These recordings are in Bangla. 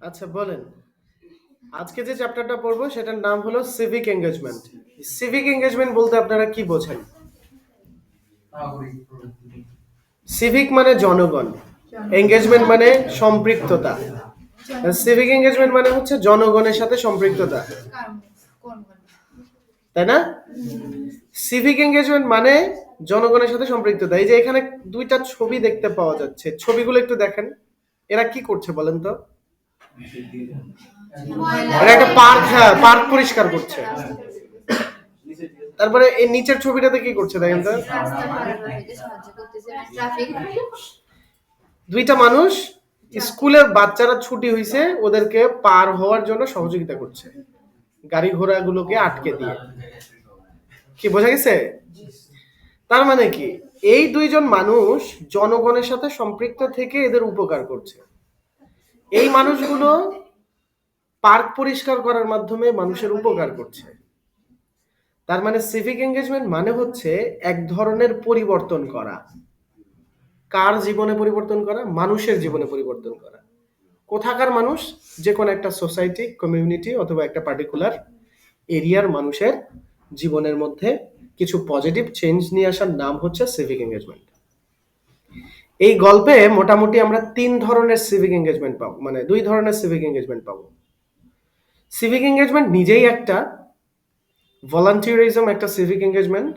আচ্ছা বলেন, আজকে যে চ্যাপ্টারটা পড়বো সেটার নাম হলো সিভিক এঙ্গেজমেন্ট। সিভিক এঙ্গেজমেন্ট বলতে আপনারা কি বোঝেন? সিভিক মানে জনগণ, এঙ্গেজমেন্ট মানে সম্পৃক্ততা। সিভিক এঙ্গেজমেন্ট মানে হচ্ছে জনগণের সাথে সম্পৃক্ততা, তাই না? সিভিক এঙ্গেজমেন্ট মানে জনগণের সাথে সম্পৃক্ততা। এই যে এখানে দুইটা ছবি দেখতে পাওয়া যাচ্ছে, ছবিগুলো একটু দেখেন। এরা কি করছে বলেন তো? এরা একটা পার্ক, হ্যাঁ পার্ক পরিষ্কার করছে। তারপরে এই নিচের ছবিটাতে কি করছে দেখেন তো? দুইটা মানুষ, স্কুলে বাচ্চারা ছুটি হয়েছে, ওদেরকে পার হওয়ার জন্য সহযোগিতা করছে গাড়ি ঘোড়া গুলোকে আটকে দিয়ে। কি বোঝা গেছে? তার মানে কি, এই দুইজন মানুষ জনগণের সাথে সম্পৃক্ত থেকে এদের উপকার করছে। এই মানুষগুলো পার্ক পরিষ্কার করার মাধ্যমে মানুষের উপকার করছে। তার মানে সিভিক এঙ্গেজমেন্ট মানে হচ্ছে এক ধরনের পরিবর্তন করা। কার জীবনে পরিবর্তন করা? মানুষের জীবনে পরিবর্তন করা। কোথাকার মানুষ? যে কোনো একটা সোসাইটি, কমিউনিটি অথবা একটা পার্টিকুলার এরিয়ার মানুষের জীবনের মধ্যে কিছু পজিটিভ চেঞ্জ নিয়ে আসার নাম হচ্ছে সিভিক এঙ্গেজমেন্ট। এই গল্পে মোটামুটি আমরা তিন ধরনের সিভিক এঙ্গেজমেন্ট পাবো, মানে দুই ধরনের সিভিক এঙ্গেজমেন্ট পাবো। সিভিক এঙ্গেজমেন্ট নিজেই একটা, ভলান্টিয়ারিজম একটা সিভিক এঙ্গেজমেন্ট,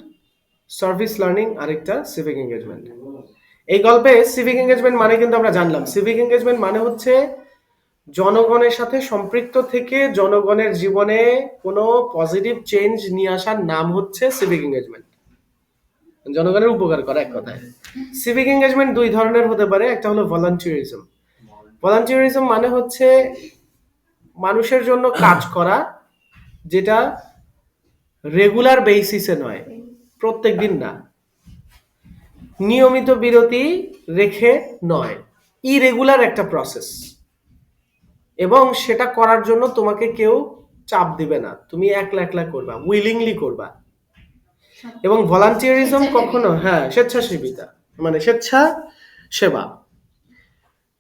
সার্ভিস লার্নিং আরেকটা সিভিক এঙ্গেজমেন্ট। এই গল্পে সিভিক এঙ্গেজমেন্ট মানে কিন্তু আমরা জানলাম, সিভিক এঙ্গেজমেন্ট মানে হচ্ছে জনগণের সাথে সম্পৃক্ত থেকে জনগণের জীবনে কোনো পজিটিভ চেঞ্জ নিয়ে আসার নাম হচ্ছে সিভিক এঙ্গেজমেন্ট। জনগণের উপকার করা এক কথায়। সিভিক এঙ্গেজমেন্ট দুই ধরনের হতে পারে, একটা হলো ভলান্টিয়ারিজম। ভলান্টিয়ারিজম মানে হচ্ছে মানুষের জন্য কাজ করা, যেটা রেগুলার বেসিসে নয়, প্রত্যেক দিন না, নিয়মিত বিরতি রেখে নয়, ইরেগুলার একটা প্রসেস, এবং সেটা করার জন্য তোমাকে কেউ চাপ দিবে না, তুমি একলা একলা করবা, উইলিংলি করবা। এবং ভলান্টিয়ারিজম কখনো, হ্যাঁ স্বেচ্ছাসেবিতা মানে স্বেচ্ছা সেবা।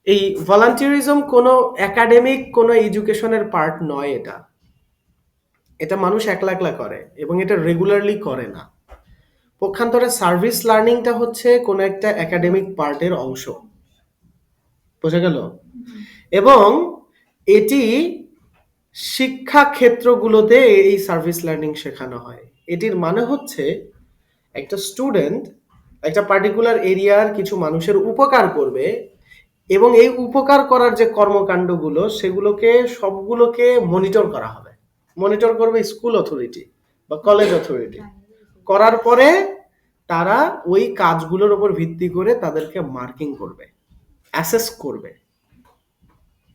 এই ভলান্টিয়ারিজম কোনো একাডেমিক কোনো এডুকেশনের পার্ট নয়, এটা এটা মানুষ একলা একলা করে এবং এটা রেগুলারলি করে না। পক্ষান্তরে সার্ভিস লার্নিংটা হচ্ছে কোনো একটা একাডেমিক পার্টের অংশ। বোঝা গেল? এবং এটি শিক্ষা ক্ষেত্রগুলোতে এই সার্ভিস লার্নিং শেখানো হয়। এটির মানে হচ্ছে একটা স্টুডেন্ট একটা পার্টিকুলার এরিয়ার কিছু মানুষের উপকার করবে, এবং এই উপকার করার যে কর্মকাণ্ডগুলো সেগুলোকে সবগুলোকে মনিটর করা হবে। মনিটর করবে স্কুল অথরিটি বা কলেজ অথরিটি। করার পরে তারা ওই কাজগুলোর উপর ভিত্তি করে তাদেরকে মার্কিং করবে, অ্যাসেস করবে।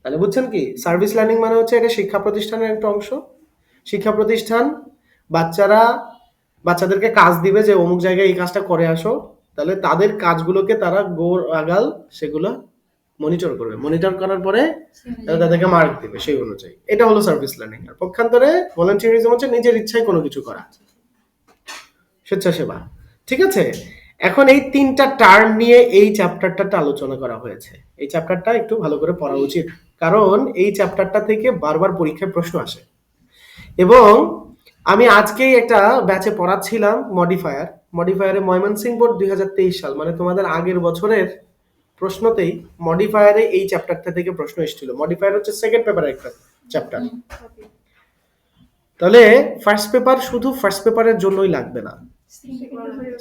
তাহলে বুঝছেন কি, সার্ভিস লার্নিং মানে হচ্ছে এটা শিক্ষা প্রতিষ্ঠানের একটা অংশ। শিক্ষা প্রতিষ্ঠান বাচ্চাদেরকে কাজ দিবে যে অমুক জায়গায় এই কাজটা করে আসো, তাহলে তাদের কাজগুলোকে তারা গোর আগাল সেগুলো মনিটর করবে। মনিটর করার পরে তারা তাদেরকে মার্ক দিবে সেই অনুযায়ী। এটা হলো সার্ভিস লার্নিং। আর পক্ষান্তরে ভলান্টিয়ারিজম হচ্ছে নিজের ইচ্ছায় কোনো কিছু করা, স্বেচ্ছাসেবা। ঠিক আছে, এখন এই তিনটা টার্ম নিয়ে এই চ্যাপ্টারটা আলোচনা করা হয়েছে। এই চ্যাপ্টারটা একটু ভালো করে পড়া উচিত, কারণ এই চ্যাপ্টারটা থেকে বারবার পরীক্ষায় প্রশ্ন আসে। এবং আমি আজকেই একটা ব্যাচে পড়াচ্ছিলাম মডিফায়ারে ময়মনসিংহ বোর্ড 2023 সাল, মানে তোমাদের আগের বছরের প্রশ্নতেই মডিফায়ারে এই চ্যাপ্টারটা থেকে প্রশ্ন এসেছিল। মডিফায়ার হচ্ছে সেকেন্ড পেপারের একটা চ্যাপ্টার। তাহলে ফার্স্ট পেপার শুধু ফার্স্ট পেপারের জন্যই লাগবে না,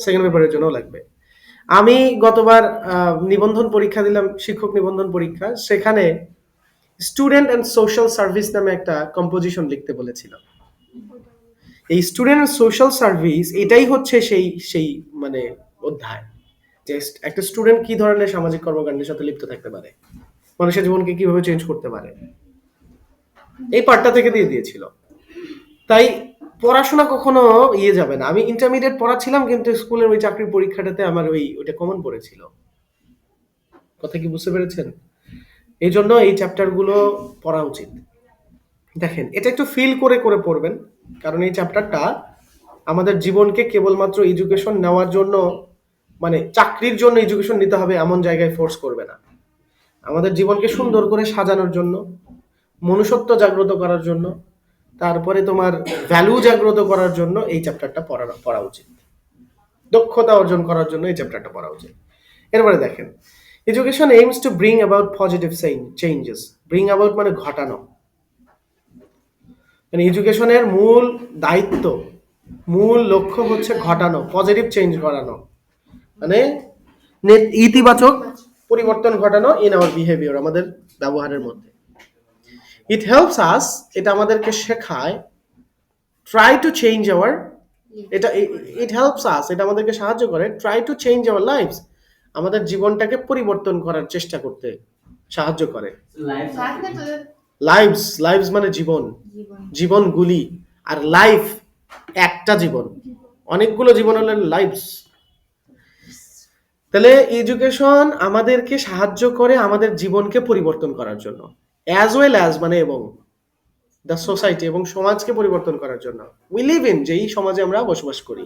সেকেন্ড পেপারের জন্যও লাগবে। আমি গতবার নিবন্ধন পরীক্ষা দিলাম, শিক্ষক নিবন্ধন পরীক্ষা, সেখানে স্টুডেন্ট অ্যান্ড সোশ্যাল সার্ভিস নামে একটা কম্পোজিশন লিখতে বলেছিল। এই স্টুডেন্ট অ্যান্ড সোশ্যাল সার্ভিস এটাই হচ্ছে সেই মানে অধ্যায়, যে একটা স্টুডেন্ট কি ধরনের সামাজিক কর্মকাণ্ডের সাথে লিপ্ত থাকতে পারে, মানুষের জীবনকে কিভাবে চেঞ্জ করতে পারে, এই পার্টটা থেকে দিয়ে দিয়েছিল। তাই পড়াশোনা কখনো যাবে না। আমি ইন্টারমিডিয়েট পড়াচ্ছিলাম, কিন্তু স্কুলের ওই চাকরির পরীক্ষাটাতে আমার ওইটা কমন পড়েছিল। কথা কি বুঝতে পেরেছেন? এই জন্য এই চ্যাপ্টারগুলো পড়া উচিত। দেখেন, এটা একটু ফিল করে করে পড়বেন, কারণ এই চ্যাপ্টারটা আমাদের জীবনকে কেবলমাত্র এডুকেশন নেওয়ার জন্য, মানে চাকরির জন্য এডুকেশন নিতে হবে এমন জায়গায় ফোর্স করবে না। আমাদের জীবনকে সুন্দর করে সাজানোর জন্য, মনুষ্যত্ব জাগ্রত করার জন্য, তারপরে তোমার ভ্যালু জাগ্রত করার জন্য এই চ্যাপ্টারটা পড়া উচিত। দক্ষতা অর্জন করার জন্য এই চ্যাপ্টারটা পড়া উচিত। এরপরে দেখেন, education aims to bring about positive changes. Bring about মানে ঘটানো, মানে এডুকেশনের মূল দায়িত্ব, মূল লক্ষ্য হচ্ছে ঘটানো, পজিটিভ চেঞ্জ করানো, মানে ইতিবাচক পরিবর্তন ঘটানো ইন আওয়ার বিহেভিয়ার, আমাদের ব্যবহারের মধ্যে। ইট হেল্পস আস, এটা আমাদেরকে শেখায়, ট্রাই টু চেঞ্জ আওয়ার, এটা ইট হেল্পস আস, এটা আমাদেরকে সাহায্য করে, try to change our lifes, আমাদের জীবনটাকে পরিবর্তন করার চেষ্টা করতে সাহায্য করে। লাইভস মানে জীবন, জীবনগুলি, আর লাইফ একটা জীবন, অনেকগুলো জীবন হলে লাইভস। তাহলে এডুকেশন আমাদেরকে সাহায্য করে আমাদের জীবনকে পরিবর্তন করার জন্য, অ্যাজ ওয়েল অ্যাজ মানে এবং দ্য সোসাইটি, এবং সমাজকে পরিবর্তন করার জন্য। উই লিভ ইন, যেই সমাজে আমরা বসবাস করি।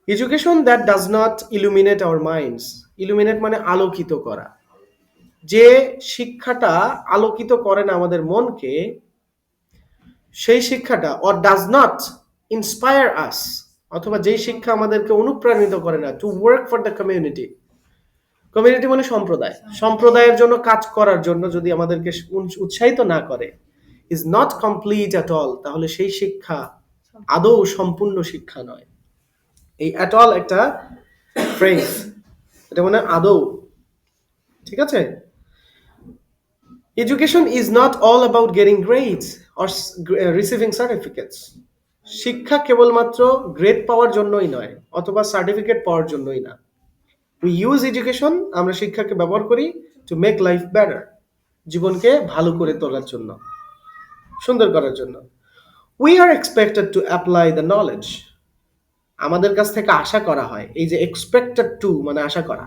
Education that does not illuminate hour minds, illuminate মানে আলোকিত করা, যে শিক্ষাটা আলোকিত করে না আমাদের মনকে, সেই শিক্ষাটা, অর ডাজ নট ইন্সপায়ার আস, অথবা যেই শিক্ষা আমাদেরকে অনুপ্রাণিত করে না to work for the community, community মানে সম্প্রদায়, সম্প্রদায়ের জন্য কাজ করার জন্য যদি আমাদেরকে উৎসাহিত না করে, is not complete at all, তাহলে সেই শিক্ষা আদৌ সম্পূর্ণ শিক্ষা নয়। এই অ্যাট অল একটা ফ্রেজ, এটা মানে আদৌ, ঠিক আছে? Education is not all about getting grades or receiving certificates, শিক্ষা কেবলমাত্র গ্রেড পাওয়ার জন্যই নয়, অথবা সার্টিফিকেট পাওয়ার জন্যই না। উই ইউজ এডুকেশন, আমরা শিক্ষাকে ব্যবহার করি টু মেক লাইফ বেটার, জীবনকে ভালো করে তোলার জন্য, সুন্দর করার জন্য। We are expected to apply the knowledge, আমাদের কাছ থেকে আশা করা হয়, এই যে এক্সপেক্টেড টু মানে আশা করা,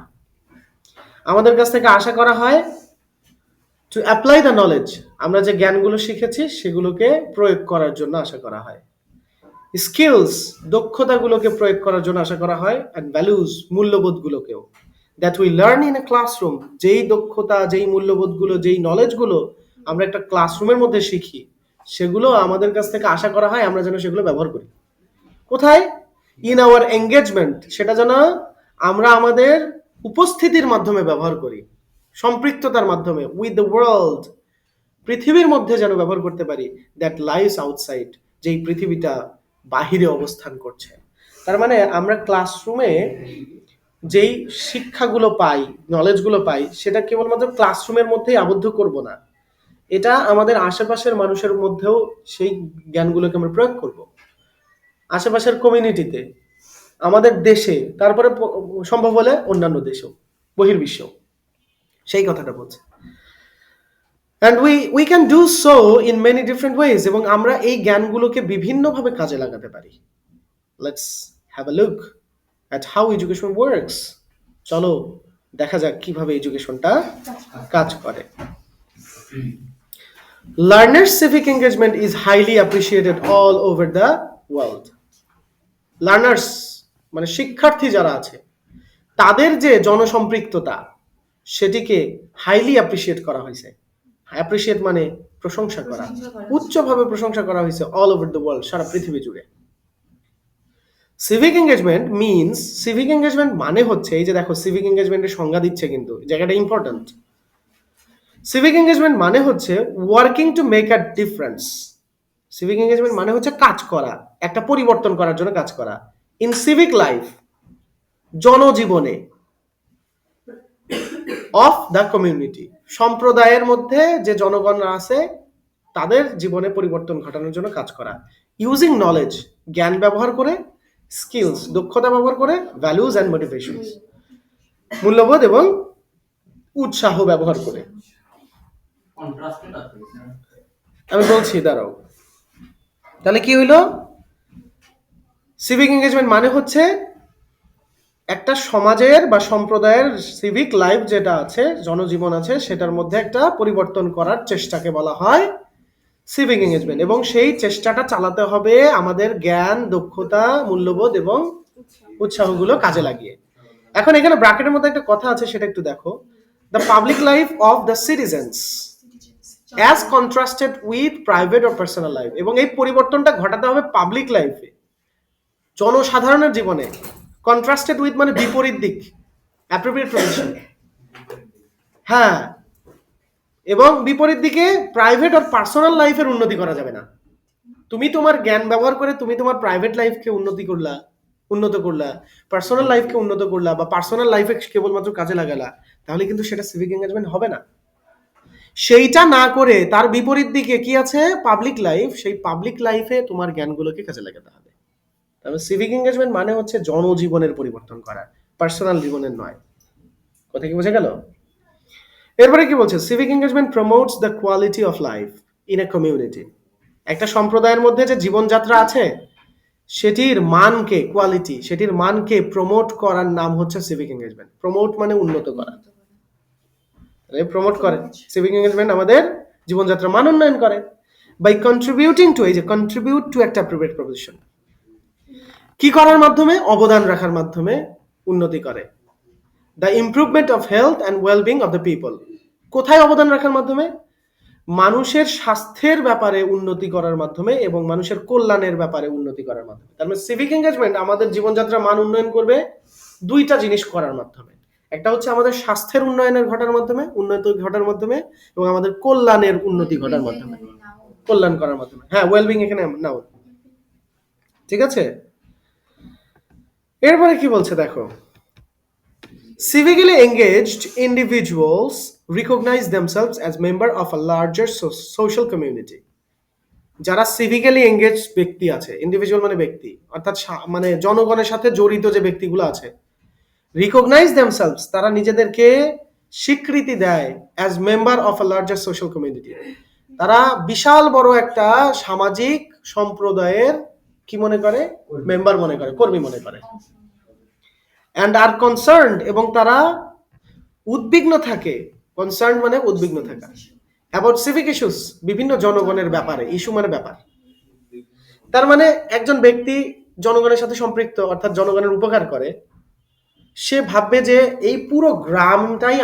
আমাদের কাছ থেকে আশা করা হয় টু অ্যাপ্লাই দ্য নলেজ, আমরা যে জ্ঞানগুলো শিখেছি সেগুলোকে প্রয়োগ করার জন্য আশা করা হয়। স্কিলস, দক্ষতাগুলোকে প্রয়োগ করার জন্য আশা করা হয়, অ্যান্ড ভ্যালুজ, মূল্যবোধগুলোকেও, that we learn in a classroom, যেই দক্ষতা, যেই মূল্যবোধগুলো, যেই নলেজগুলো আমরা একটা ক্লাসরুমের মধ্যে শিখি, সেগুলো আমাদের কাছ থেকে আশা করা হয় আমরা যেন সেগুলো ব্যবহার করি। কোথায়? ইন আওয়ার এঙ্গেজমেন্ট, সেটা যেন আমরা আমাদের উপস্থিতির মাধ্যমে ব্যবহার করি, সম্পৃক্ততার মাধ্যমে, উইথ দ্য ওয়ার্ল্ড, পৃথিবীর মধ্যে যেন ব্যবহার করতে পারি, দ্যাট লাইভস আউটসাইড, যেই পৃথিবীটা বাহিরে অবস্থান করছে। তার মানে আমরা ক্লাসরুমে যেই শিক্ষাগুলো পাই, নলেজগুলো পাই, সেটা কেবলমাত্র ক্লাসরুমের মধ্যেই আবদ্ধ করব না, এটা আমাদের আশেপাশের মানুষের মধ্যেও সেই জ্ঞানগুলোকে আমরা প্রয়োগ করব, আশেপাশের কমিউনিটিতে, আমাদের দেশে, তারপরে সম্ভব হলে অন্যান্য দেশেও, বহির্বিশ্বেও, সেই কথাটা বলছে। And we can do so in many different ways, এবং আমরা এই জ্ঞানগুলোকে বিভিন্নভাবে কাজে লাগাতে পারি। Let's have a look at how education works. চলো দেখা যাক কিভাবে এডুকেশনটা কাজ করে। Learners' civic engagement is highly appreciated all over the world. Learners মানে শিক্ষার্থী যারা আছে, তাদের যে জনসম্পৃক্ততা, সেটিকে হাইলি অ্যাপ্রিসিয়েট করা হয়েছে। অ্যাপ্রিসিয়েট মানে প্রশংসা করা, উচ্চভাবে প্রশংসা করা হয়েছে অল ওভার দ্য ওয়ার্ল্ড, সারা পৃথিবী জুড়ে। Civic engagement means, civic engagement মানে হচ্ছে, এই যে দেখো সিভিক এঙ্গেজমেন্টের সংজ্ঞা দিচ্ছে, কিন্তু জায়গাটা ইম্পর্টেন্ট। সিভিক এঙ্গেজমেন্ট মানে হচ্ছে working to make a difference. Civic engagement মানে হচ্ছে কাজ করা, একটা পরিবর্তন করার জন্য কাজ করা, ইন সিভিক লাইফ, জনজীবনে, অফ দ্য কমিউনিটি, সম্প্রদায়ের মধ্যে যে জনগণরা আছে তাদের জীবনে পরিবর্তন ঘটানোর জন্য কাজ করা, ইউজিং নলেজ, জ্ঞান ব্যবহার করে, স্কিলস, দক্ষতা ব্যবহার করে, ভ্যালুজ অ্যান্ড মোটিভেশনস, মূল্যবোধ এবং উৎসাহ ব্যবহার করে। আমি বলছি, দাঁড়াও, তাহলে কি হইল? সিভিক এঙ্গেজমেন্ট মানে হচ্ছে একটা সমাজের বা সম্প্রদায়ের সিভিক লাইফ যেটা আছে, জনজীবন আছে, সেটার মধ্যে একটা পরিবর্তন করার চেষ্টাকে বলা হয় সিভিক এঙ্গেজমেন্ট, এবং সেই চেষ্টাটা চালাতে হবে আমাদের জ্ঞান, দক্ষতা, মূল্যবোধ এবং উৎসাহগুলো কাজে লাগিয়ে। এখন এখানে ব্র্যাকেটের মধ্যে একটা কথা আছে, সেটা একটু দেখো। The public life of the citizens, as contrasted with private or personal life, এবং এই পরিবর্তনটা ঘটাতে হবে পাবলিক লাইফে, জনসাধারণের জীবনে। কন্ট্রাস্টেড উইথ মানে বিপরীত দিক, অ্যাপ্রোপ্রিয়েট প্রপোজিশন। হ্যাঁ, এবং বিপরীত দিকে প্রাইভেট আর পার্সোনাল লাইফের উন্নতি করা যাবে না। তুমি তোমার জ্ঞান ব্যবহার করে তুমি তোমার প্রাইভেট লাইফকে উন্নত করলা, পার্সোনাল লাইফকে উন্নত করলা, বা পার্সোনাল লাইফে কেবলমাত্র কাজে লাগালা, তাহলে কিন্তু সেটা সিভিক এঙ্গেজমেন্ট হবে না। সেইটা না করে তার বিপরীত দিকে কি আছে, পাবলিক লাইফ, সেই পাবলিক লাইফে তোমার জ্ঞানগুলোকে কাজে লাগাতে হবে। তবে সিভিক এঙ্গেজমেন্ট মানে হচ্ছে জনজীবনের পরিবর্তন করা, পার্সোনাল জীবনের নয়। কথা কি বোঝা গেল? এরপরে কি বলছে, civic engagement promotes the quality of life in a community. একটা সম্প্রদায়ের মধ্যে যে জীবনযাত্রা আছে সেটির মানকে, কোয়ালিটি, সেটির মানকে প্রমোট করার নাম হচ্ছে সিভিক এঙ্গেজমেন্ট। প্রমোট মানে উন্নত করা, প্রমোট করে। সিভিক এঙ্গেজমেন্ট আমাদের জীবনযাত্রার মান উন্নয়ন করে বাই কন্ট্রিবিউটিং টু, এই যে কন্ট্রিবিউট টু একটা অ্যাপ্রোপ্রিয়েট প্রপোজিশন, কি করার মাধ্যমে, অবদান রাখার মাধ্যমে উন্নতি করে। The improvement of health and wellbeing of the people, কোথায় অবদান রাখার মাধ্যমে, মানুষের স্বাস্থ্যের ব্যাপারে উন্নতি করার মাধ্যমে এবং মানুষের কল্যাণের ব্যাপারে উন্নতি করার মাধ্যমে। তার মানে সিভিক এঙ্গেজমেন্ট আমাদের জীবনযাত্রার মান উন্নয়ন করবে দুইটা জিনিস করার মাধ্যমে। একটা হচ্ছে আমাদের স্বাস্থ্যের উন্নয়নের ঘটার মাধ্যমে, এবং আমাদের কল্যাণের উন্নতি ঘটার মাধ্যমে, কল্যাণ করার মাধ্যমে। হ্যাঁ, ওয়েলবিং এখানে নাও, ঠিক আছে। এরপরে কি বলছে দেখো, civically engaged individuals recognize themselves as member of a larger social community. যারা সিভিক্যালি এঙ্গেজ ব্যক্তি আছে, ইন্ডিভিজুয়াল মানে ব্যক্তি, অর্থাৎ মানে জনগণের সাথে জড়িত যে ব্যক্তিগুলো আছে, রিকগনাইজ দেমসেলভস, তারা নিজেদেরকে স্বীকৃতি দেয় as member of a larger social community, তারা বিশাল বড় একটা সামাজিক সম্প্রদায়ের কি মনে করে, মেম্বার মনে করে, কর্মী মনে করে। অ্যান্ড আর কনসার্নড, এবং তারা উদ্বিগ্ন থাকে, কনসার্ন মানে উদ্বিগ্ন থাকা, অ্যাবাউট সিভিক ইস্যুস, বিভিন্ন জনগণের ব্যাপারে, ইস্যু মানে ব্যাপার। তার মানে একজন ব্যক্তি জনগণের সাথে সম্পৃক্ত, অর্থাৎ জনগণের উপকার করে, সে ভাববে যে এই পুরো গ্রামটাই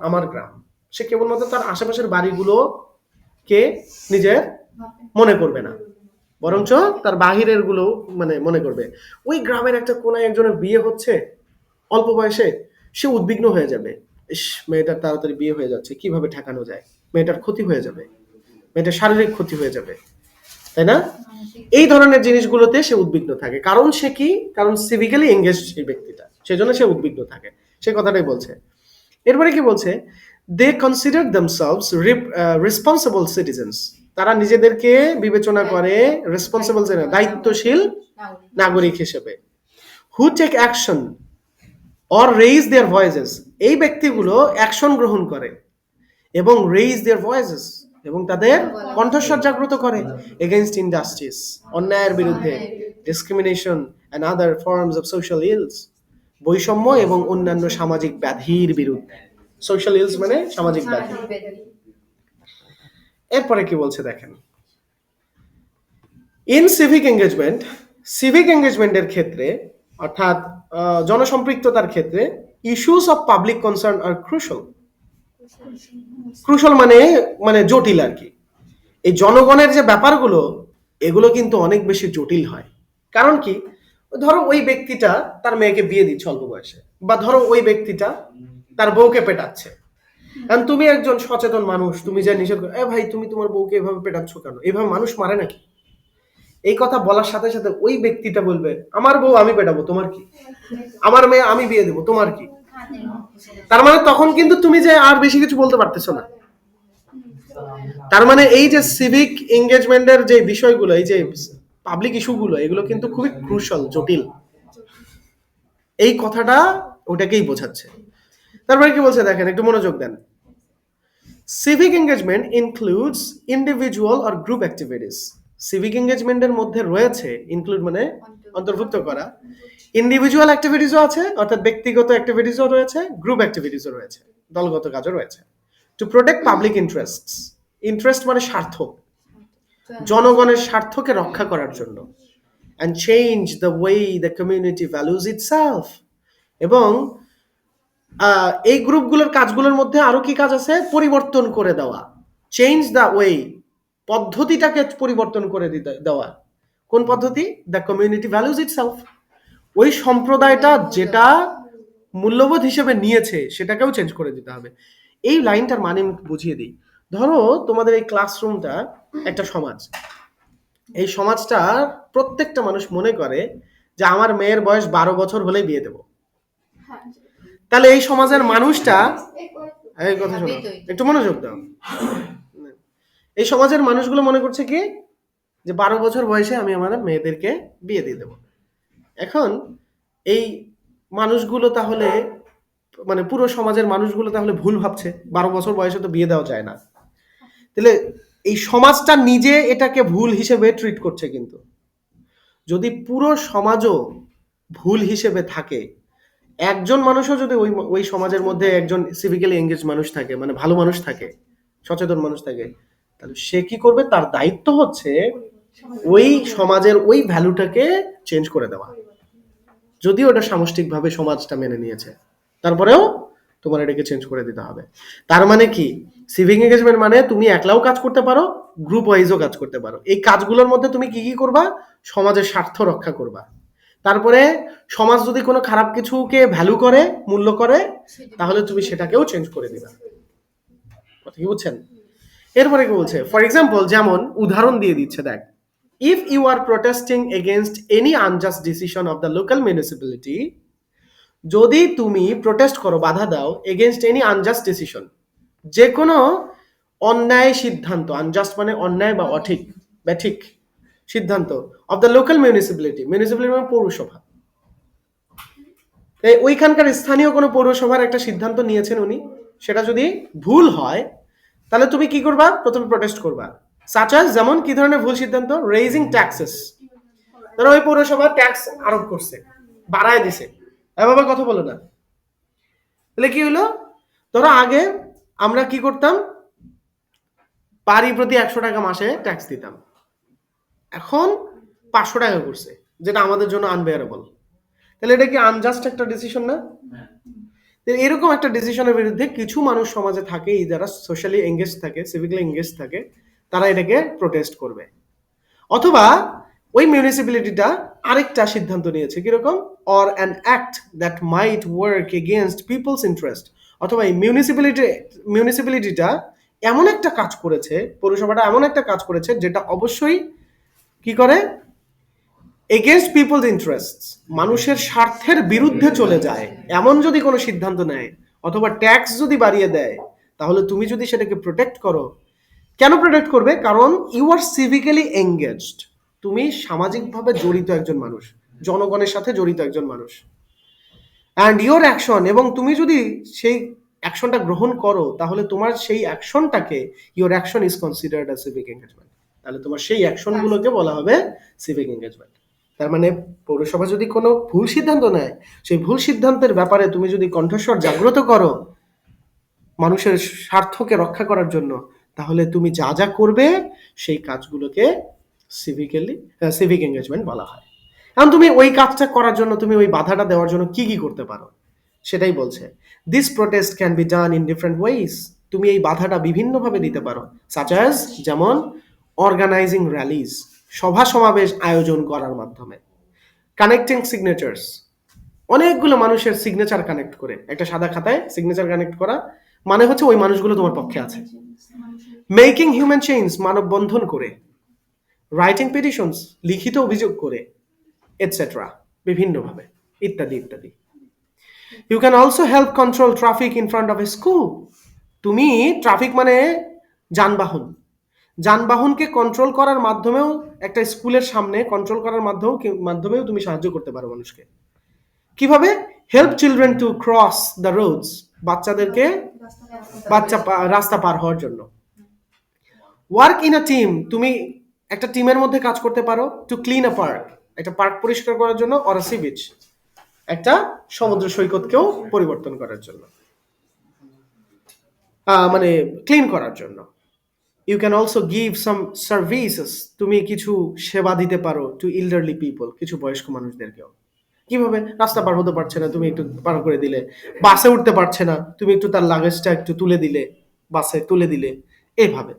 আমার গ্রাম। সে কেবলমাত্র তার আশেপাশের বাড়িগুলোকে নিজের মনে করবে না, বরঞ্চ তার বাহিরের গুলো মানে মনে করবে। ওই গ্রামের একটা কোনায় একজনের বিয়ে হচ্ছে অল্প বয়সে, সে উদ্বিগ্ন হয়ে যাবে, ইস, মেয়েটার তাড়াতাড়ি বিয়ে হয়ে যাচ্ছে, কিভাবে ঠেকানো যায়, মেয়েটার ক্ষতি হয়ে যাবে, মেয়েটার শারীরিক ক্ষতি হয়ে যাবে, তাই না? এই ধরনের জিনিসগুলোতে সে উদ্বিগ্ন থাকে। কারণ সে কি, কারণ সিভিক্যালি এঙ্গেজ সেই ব্যক্তিটা, সেজন্য সে উদ্বিগ্ন থাকে, সে কথাটাই বলছে। এরপরে কি বলছে, they consider themselves responsible citizens, তারা নিজেদেরকে বিবেচনা করে রেসপন্সিবল, দায়িত্বশীল নাগরিক হিসেবে। Who take action or raise their voices, এই ব্যক্তিগুলো অ্যাকশন গ্রহণ করে এবং রেইজ দেয়ার ভয়েসেস, এবং তাদের কণ্ঠস্বর জাগ্রত করে এগেইনস্ট ইনজাস্টিস, অন্যায়ের বিরুদ্ধে, discrimination and other forms of social else, বৈষম্য এবং অন্যান্য সামাজিক ব্যাধির বিরুদ্ধে। সোশ্যাল ইলস মানে সামাজিক ব্যাধি। এরপরে কি বলছে দেখেন, ইন সিভিক এঙ্গেজমেন্টের ক্ষেত্রে, অর্থাৎ জনসম্পৃক্ততার ক্ষেত্রে, ইস্যুস অফ পাবলিক কনসার্ন আর ক্রুশাল মানে জটিল আর কি। এই জনগণের যে ব্যাপারগুলো, এগুলো কিন্তু অনেক বেশি জটিল হয়। কারণ কি, ধরো ওই ব্যক্তিটা তার মেয়েকে বিয়ে দিচ্ছে অল্প বয়সে, বা ধরো ওই ব্যক্তিটা তার বউকে পেটাচ্ছে, কারণ তুমি একজন সচেতন মানুষ, তুমি যা নিষেধ করো, ভাই তুমি তোমার বউকে এভাবে পেটাচ্ছ কেন, এভাবে মানুষ মারে নাকি? এই কথা বলার সাথে সাথে ওই ব্যক্তিটা বলবে, আমার বউ আমি পেটাবো, তোমার কি, আমার মেয়ে আমি বিয়ে দেবো, তোমার কি? তার মানে তখন কিন্তু তুমি যে আর বেশি কিছু বলতে পারতেছো না। তার মানে এই যে সিভিক এঙ্গেজমেন্টের যে বিষয়গুলো, এই যে পাবলিক ইস্যুগুলো, এগুলো কিন্তু খুবই ক্রুশাল, জটিল। এই কথাটা ওটাকেই বোঝাচ্ছে। তারপরে কি বলছে দেখেন, একটু মনোযোগ দেন। Civic engagement includes individual or group activities, civic এঙ্গেজমেন্টের মধ্যে রয়েছে, ইনক্লুড মানে অন্তর্ভুক্ত করা, ইন্ডিভিজুয়াল অ্যাক্টিভিটিসও আছে, অর্থাৎ ব্যক্তিগত অ্যাক্টিভিটিসও রয়েছে, গ্রুপ অ্যাক্টিভিটিসও রয়েছে, দলগত কাজও রয়েছে। টু প্রোটেক্ট পাবলিক ইন্টারেস্ট মানে স্বার্থ, জনগণের স্বার্থকে রক্ষা করার জন্য, and change the way the community values itself, এবং এই গ্রুপগুলোর কাজগুলোর মধ্যে আরো কি কাজ আছে, পরিবর্তন করে দেওয়া, চেঞ্জ দ্য ওয়ে, পদ্ধতিটাকে পরিবর্তন করে দেওয়া। কোন পদ্ধতি? The community values itself. ওই সম্প্রদায়টা যেটা মূল্যবোধ হিসেবে নিয়েছে সেটাকেও চেঞ্জ করে দিতে হবে। এই লাইনটার মানে আমি বুঝিয়ে দিই। ধরো তোমাদের এই ক্লাসরুমটা একটা সমাজ, এই সমাজটার প্রত্যেকটা মানুষ মনে করে যে আমার মেয়ের বয়স 12 বছর হলেই বিয়ে দেবো। তাহলে এই সমাজের মানুষটা, এই কথা শোনো, একটু মনোযোগ দাও। এই সমাজের মানুষগুলো মনে করছে কি যে 12 বছর বয়সে আমি আমার মেয়েদেরকে বিয়ে দিয়ে দেবো। এখন এই মানুষগুলো তাহলে, মানে পুরো সমাজের মানুষগুলো তাহলে ভুল ভাবছে, 12 বছর বয়সে তো বিয়ে দেওয়া যায় না। তাহলে এই সমাজটা নিজে এটাকে ভুল হিসেবে ট্রিট করছে। কিন্তু যদি পুরো সমাজও ভুল হিসেবে থাকে, একজন মানুষও যদি ওই সমাজের মধ্যে একজন সিভিক্যালি এঙ্গেজ মানুষ থাকে, মানে ভালো মানুষ থাকে, সচেতন মানুষ থাকে, তাহলে সে কি করবে? তার দায়িত্ব হচ্ছে ওই সমাজের ওই ভ্যালুটাকে চেঞ্জ করে দেওয়া। যদিও ওটা সামষ্টিকভাবে সমাজটা মেনে নিয়েছে, তারপরেও তোমার এটাকে চেঞ্জ করে দিতে হবে। তার মানে কি? সিভিক এঙ্গেজমেন্ট মানে তুমি একলাও কাজ করতে পারো, গ্রুপ ওয়াইজও কাজ করতে পারো। এই কাজগুলোর মধ্যে তুমি কি কি করবা? সমাজের স্বার্থ রক্ষা করবা। তারপরে সমাজ যদি কোনো খারাপ কিছুকে ভ্যালু করে, মূল্য করে, তাহলে তুমি সেটাকেও চেঞ্জ করে দিবা। কথা কি বুঝছেন? এরপরে কি বলছে? ফর এক্সাম্পল, যেমন উদাহরণ দিয়ে দিচ্ছে, দেখ, if you are protesting against any unjust decision of the local municipality, যদি তুমি প্রোটেস্ট করো, বাধা দাও, এগেনস্ট এনি আনজাস্ট ডিসিশন, যে কোনো অন্যায় সিদ্ধান্ত, আনজাস্ট মানে অন্যায় বা অঠিক, ব্যাঠিক সিদ্ধান্ত, of the local municipality, municipality মানে পৌরসভা, ওইখানকার স্থানীয় কোনো পৌরসভার একটা সিদ্ধান্ত নিয়েছেন উনি, সেটা যদি ভুল হয়, তাহলে তুমি কি করবা? প্রথমে প্রোটেস্ট করবা। সাচ আস, যেমন কি ধরনের ভুল সিদ্ধান্ত? Raising taxes. ধরো ওই পৌরসভা ট্যাক্স আরোপ করছে, বাড়ায় দিছে, বাবা কথা বলো না। তাহলে কি হলো? ধরো আগে আমরা কি করতাম? বাড়ি প্রতি 100 টাকা মাসে ট্যাক্স দিতাম, এখন 500 টাকা করছে, যেটা আমাদের জন্য আনবেয়ারেবল। তাহলে এটা কি আনজাস্ট একটা ডিসিশন না? এরকম একটা ডিসিশনের বিরুদ্ধে কিছু মানুষ সমাজে থাকে, যারা সোশ্যালি এঙ্গেজ থাকে, সিভিকলি এঙ্গেজ থাকে, তারা এটাকে প্রোটেস্ট করবে। অথবা ওই মিউনিসিপ্যালিটিটা আরেকটা সিদ্ধান্ত নিয়েছে, কিরকম? Or an act that might work against people's interest. অথবা এই মিউনিসিপ্যালিটিটা এমন একটা কাজ করেছে, পৌরসভাটা এমন একটা কাজ করেছে যেটা অবশ্যই কি করে? এগেইনস্ট পিপলস ইন্টারেস্ট, মানুষের স্বার্থের বিরুদ্ধে চলে যায়, এমন যদি কোনো সিদ্ধান্ত নেয়, অথবা ট্যাক্স যদি বাড়িয়ে দেয়, তাহলে তুমি যদি সেটাকে প্রোটেক্ট করো। কেন প্রোটেক্ট করবে? কারণ ইউ আর সিভিক্যালি এঙ্গেজড, তুমি সামাজিকভাবে জড়িত একজন মানুষ, জনগণের সাথে জড়িত একজন মানুষ। অ্যান্ড ইউর অ্যাকশন, এবং তুমি যদি সেই অ্যাকশনটা গ্রহণ করো, তাহলে তোমার সেই অ্যাকশনটাকে, your action is considered as civic engagement, তাহলে তোমার সেই অ্যাকশনগুলোকে বলা হবে সিভিক এঙ্গেজমেন্ট। তার মানে পৌরসভা যদি কোনো ভুল সিদ্ধান্ত নেয়, সেই ভুল সিদ্ধান্তের ব্যাপারে তুমি যদি কণ্ঠস্বর জাগ্রত করো মানুষের স্বার্থকে রক্ষা করার জন্য, তাহলে তুমি যা যা করবে সেই কাজগুলোকে সিভিক এঙ্গেজমেন্ট বলা হয়। এখন তুমি ওই কাজটা করার জন্য, তুমি ওই বাধাটা দেওয়ার জন্য কি কি করতে পারো সেটাই বলছে। This protest can be done in different ways, তুমি এই বাধাটা বিভিন্নভাবে দিতে পারো। সাচ অ্যাজ, যেমন অর্গানাইজিং র্যালিজ, সভা সমাবেশ আয়োজন করার মাধ্যমে, কানেক্টিং সিগনেচার্স, অনেকগুলো মানুষের সিগনেচার কানেক্ট করে একটা সাদা খাতায় সিগনেচার কানেক্ট করা, মানে হচ্ছে ওই মানুষগুলো তোমার পক্ষে আছে। মেকিং হিউম্যান চেঞ্জ, মানববন্ধন করে, রাইটিং পিটিশনস, লিখিত অভিযোগ করে, এটসেট্রা, বিভিন্নভাবে, ইত্যাদি ইত্যাদি। You can also help control traffic in front of a school, তুমি ট্রাফিক মানে যানবাহন, যানবাহনকে কন্ট্রোল করার মাধ্যমেও, একটা স্কুলের সামনে কন্ট্রোল করার মাধ্যমেও তুমি সাহায্য করতে পারো মানুষকে। কিভাবে? Help children to cross the roads, বাচ্চাদেরকে রাস্তা পার হওয়ার জন্য। ওয়ার্ক ইন আ টিম, তুমি একটা টিমের মধ্যে কাজ করতে পারো। টু ক্লিন আ পার্ক, একটা পার্ক পরিষ্কার করার জন্য। অর সি বিচ, একটা সমুদ্র সৈকতকেও পরিবর্তন করার জন্য, মানে ক্লিন করার জন্য। You can also give some services, তুমি কিছু সেবা দিতে পারো টু এল্ডারলি পিপল, কিছু বয়স্ক মানুষদেরকেও। কিভাবে? রাস্তা পার হতে পারছে না, তুমি একটু পার করে দিলে। বাসে উঠতে পারছে না, তুমি একটু তার লাগেজটা একটু তুলে দিলে, বাসে তুলে দিলে, এইভাবে।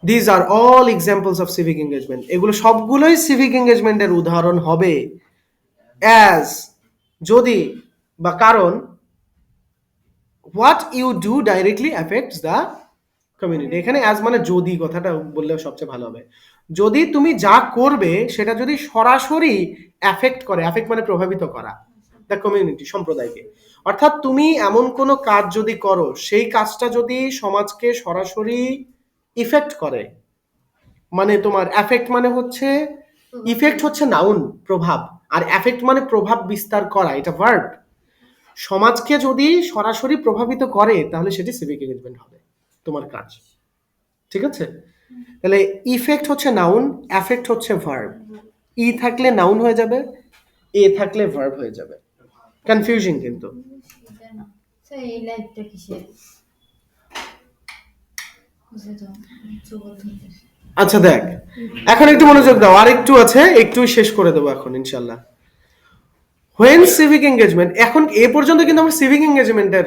These are all examples of civic engagement. এগুলো সবগুলোই সিভিক এঙ্গেজমেন্টের উদাহরণ হবে অ্যাজ, যদি বা কারণ, what you do directly affects the community. এখানে অ্যাজ মানে যদি কথাটা বললে সবচেয়ে ভালো হবে। যদি তুমি যা করবে সেটা যদি সরাসরি অ্যাফেক্ট করে, অ্যাফেক্ট মানে প্রভাবিত করা, দ্য কমিউনিটি, সম্প্রদায়কে। অর্থাৎ তুমি এমন কোনো কাজ যদি করো, সেই কাজটা যদি সমাজকে সরাসরি ইফেক্ট করে, মানে তোমার অ্যাফেক্ট মানে হচ্ছে, ইফেক্ট হচ্ছে নাউন, প্রভাব, আর অ্যাফেক্ট মানে প্রভাব বিস্তার করা, এটা ভার্ব। সমাজকে যদি সরাসরি প্রভাবিত করে তাহলে সেটি সিভিক এঙ্গেজমেন্ট হবে তোমার কাজ। ঠিক আছে? তাহলে ইফেক্ট হচ্ছে নাউন, অ্যাফেক্ট হচ্ছে ভার্ব। ই থাকলে নাউন হয়ে যাবে, এ থাকলে ভার্ব হয়ে যাবে। কনফিউজিং কিন্তু। আচ্ছা দেখ, এখন একটু মনোযোগ দাও, আর একটু আছে, একটু শেষ করে দেবো এখন ইনশাল্লাহ। হোয়েন সিভিক এঙ্গেজমেন্ট, এখন এ পর্যন্ত কিন্তু আমরা সিভিক এঙ্গেজমেন্টের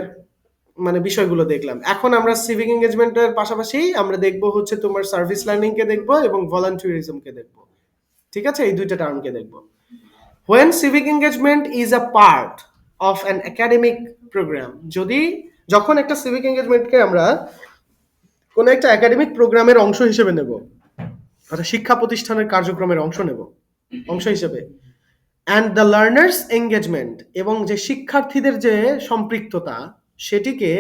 মানে বিষয়গুলো দেখলাম। এখন আমরা সিভিক এঙ্গেজমেন্টের পাশাপাশি আমরা দেখবো হচ্ছে তোমার সার্ভিস লার্নিং কে দেখবো এবং ভলান্টিয়ারিজম কে দেখবো। ঠিক আছে? এই দুইটা টার্মকে দেখবো। When civic engagement is a part of an academic program, যখন একটা সিভিক এঙ্গেজমেন্টকে আমরা কোন একটা একাডেমিক প্রোগ্রামের অংশ হিসেবে নেব, অর্থাৎ শিক্ষা প্রতিষ্ঠানের কার্যক্রমের অংশ হিসেবে, অ্যান্ড দ্য লার্নার্স এঙ্গেজমেন্ট, এবং যে শিক্ষার্থীদের যে সম্পৃক্ততা, সেটিকে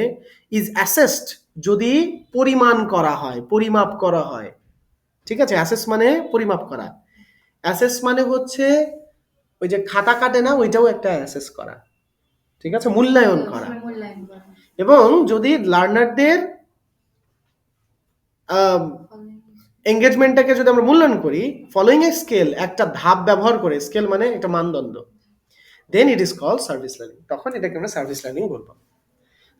ইজ অ্যাসেসড, যদি পরিমাণ করা হয়, পরিমাপ করা হয়। ঠিক আছে? অ্যাসেস মানে পরিমাপ করা। অ্যাসেস মানে হচ্ছে ওই যে খাতা কাটে না, ওইটাও একটা অ্যাসেস করা। ঠিক আছে? মূল্যায়ন করা। এবং যদি লার্নারদের এঙ্গেজমেন্টটাকে যদি আমরা মূল্যায়ন করি ফলোইং এ স্কেল, একটা ধাপ ব্যবহার করে, স্কেল মানে একটা মানদণ্ড, then it is called service learning. তখন এটাকে আমরা সার্ভিস লার্নিং বলবো।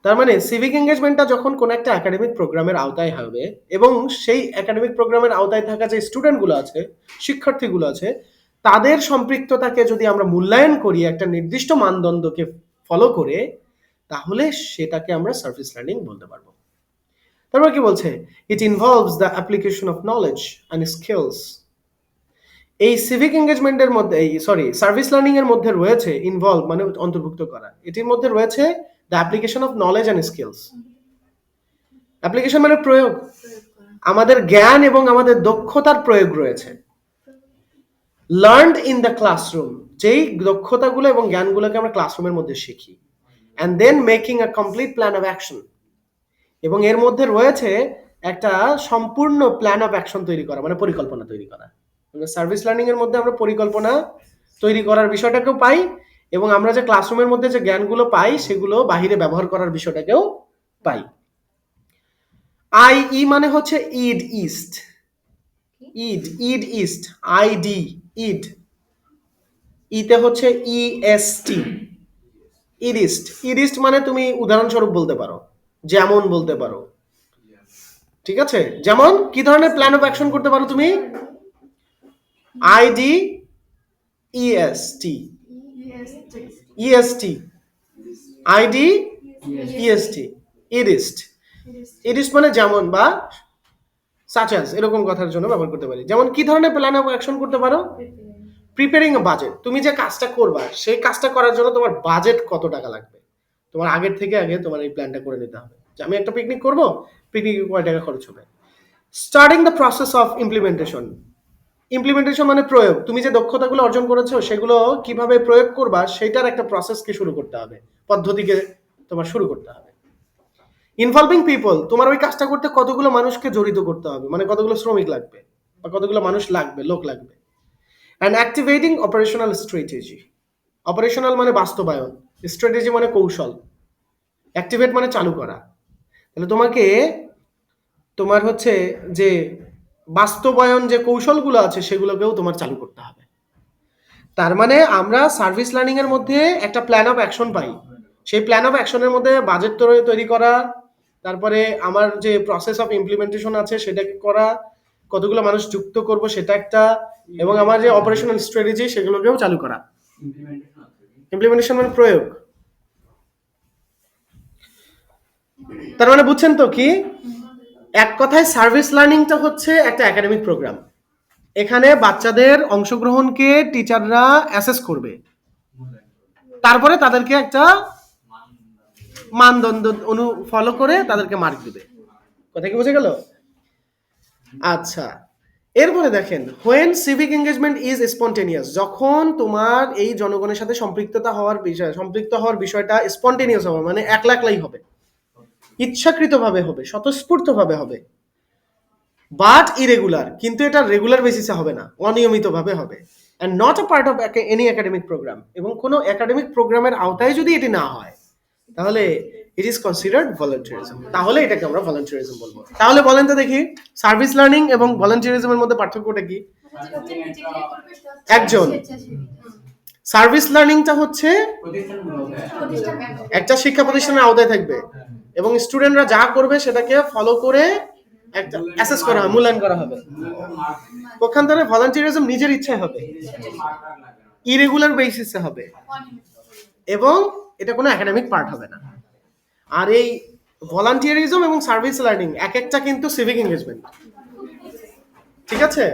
তার মানে সিভিক এঙ্গেজমেন্টটা যখন কোন একটা একাডেমিক প্রোগ্রামের আওতায় হবে, এবং সেই একাডেমিক প্রোগ্রামের আওতায় থাকা যে স্টুডেন্টগুলো আছে, শিক্ষার্থীগুলো আছে, তাদের সম্পৃক্ততাকে যদি আমরা মূল্যায়ন করি একটা নির্দিষ্ট মানদণ্ডকে ফলো করে, তাহলে সেটাকে আমরা সার্ভিস লার্নিং বলতে পারবো। তারপর কি বলছে? ইট involves the application of knowledge and skills. এই সিভিক এঙ্গেজমেন্টের মধ্যে, সার্ভিস লার্নিং এর মধ্যে রয়েছে, ইনভলভ মানে অন্তর্ভুক্ত করা, এটির মধ্যে রয়েছে the application of knowledge and skills. Application মানে প্রয়োগ, আমাদের জ্ঞান এবং আমাদের দক্ষতার প্রয়োগ রয়েছে। লার্নড ইন দ্য ক্লাসরুম, যেই দক্ষতাগুলো এবং জ্ঞানগুলোকে আমরা ক্লাসরুমের মধ্যে শিখি। And then making a complete plan of action, এবং এর মধ্যে রয়েছে একটা সম্পূর্ণ প্ল্যান অফ অ্যাকশন তৈরি করা, মানে পরিকল্পনা তৈরি করা। সার্ভিস লার্নিং এর মধ্যে আমরা পরিকল্পনা তৈরি করার বিষয়টাকেও পাই, এবং আমরা যে ক্লাসরুমের মধ্যে যে জ্ঞানগুলো পাই সেগুলো বাহিরে ব্যবহার করার বিষয়টাকেও পাই। ই মানে হচ্ছে ইড ইস্ট, ইড ইস্ট, আইডি, ইড। ইতে হচ্ছে ইএসটি, ইডিস্ট। ইডিস্ট মানে তুমি উদাহরণস্বরূপ বলতে পারো, যেমন বলতে পারো। ঠিক আছে? যেমন কি ধরনের প্ল্যান অফ অ্যাকশন করতে পারো তুমি? আইডি ইএসটি, ইএসটি, আইডি ইএসটি, ইডিস্ট। ইডিস্ট মানে যেমন বা সাচ অ্যাজ, এরকম কথার জন্য ব্যবহার করতে পারি। যেমন কি ধরনের প্ল্যান অফ অ্যাকশন করতে পারো? প্রিপেয়ারিং আ বাজেট, তুমি যে কাজটা করবা সেই কাজটা করার জন্য তোমার বাজেট কত টাকা লাগবে, তোমার আগের থেকে আগে তোমার এই প্ল্যানটা করে নিতে হবে, যে আমি একটা পিকনিক করব, পিকনিকে কয় টাকা খরচ হবে। Starting the process of implementation, implementation মানে প্রয়োগ, তুমি যে দক্ষতাগুলো অর্জন করেছো সেগুলো কিভাবে প্রয়োগ করবা সেটার একটা প্রসেসকে শুরু করতে হবে, পদ্ধতিকে তোমার শুরু করতে হবে। ইনভলভিং পিপল, তোমার ওই কাজটা করতে কতগুলো মানুষকে জড়িত করতে হবে, মানে কতগুলো শ্রমিক লাগবে বা কতগুলো মানুষ লাগবে, লোক লাগবে। And activating operational strategy, operational মানে বাস্তবায়ন, স্ট্র্যাটেজি মানে কৌশল, অ্যাক্টিভেট মানে চালু করা। তাহলে তোমাকে তোমার হচ্ছে যে বাস্তবায়ন যে কৌশলগুলো আছে সেগুলোকেও তোমার চালু করতে হবে। তার মানে আমরা সার্ভিস লার্নিং এর মধ্যে একটা প্ল্যান অফ অ্যাকশন পাই, সেই প্ল্যান অফ অ্যাকশনের মধ্যে বাজেট তৈরি করা, তারপরে আমার যে প্রসেস অফ ইমপ্লিমেন্টেশন আছে সেটাকে করা, কতগুলো মানুষ যুক্ত করব সেটা একটা, এবং আমার যে অপারেশনাল স্ট্র্যাটেজি সেগুলোকেও চালু করা। ইমপ্লিমেন্টেশন মানে প্রয়োগ। তার মানে বুঝছেন তো কি? এক কথায় সার্ভিস লার্নিংটা হচ্ছে একটা একাডেমিক প্রোগ্রাম। এখানে বাচ্চাদের অংশগ্রহণকে টিচাররা অ্যাসেস করবে, তারপরে তাদেরকে একটা মানদণ্ড ফলো করে তাদেরকে মার্ক দিবে। কথা কি বুঝে গেল? আচ্ছা, এরপরে দেখেন, when civic engagement is spontaneous, যখন তোমার এই জনগণের সাথে সম্পৃক্ত হওয়ার বিষয়টা স্পন্টেনিয়াস হবে, মানে একলা একলাই হবে, ইচ্ছাকৃতভাবে হবে, স্বতঃস্ফূর্তভাবে হবে, বাট ইরেগুলার, কিন্তু এটা রেগুলার বেসিসে হবে না, অনিয়মিতভাবে হবে, and not a part of any academic program, এবং কোনো একাডেমিক প্রোগ্রামের আওতায় যদি এটি না হয় তাহলে ইট ইজ কনসিডার্ড ভলান্টিয়ারিজম, তাহলে এটাকে আমরা ভলান্টিয়ারিজম বলবো। তাহলে বলেন তো দেখি, সার্ভিস লার্নিং এবং ভলান্টিয়ারিজমের মধ্যে পার্থক্যটা কি? একজন সার্ভিস লার্নিংটা হচ্ছে একটা শিক্ষা প্রতিষ্ঠানের আওতায় থাকবে এবং স্টুডেন্টরা যা করবে সেটাকে ফলো করে একটা অ্যাসেস করা হবে, মূল্যায়ন করা হবে। পক্ষান্তরে ভলান্টিয়ারিজম নিজের ইচ্ছায় হবে, ইরেগুলার বেসিসে হবে, এবং এটা কোনো একাডেমিক পার্ট হবে না। আর এই ভলান্টিয়ারিজম এবং সার্ভিস লার্নিং এক একটা কিন্তু সিভিক এঙ্গেজমেন্ট, ঠিক আছে?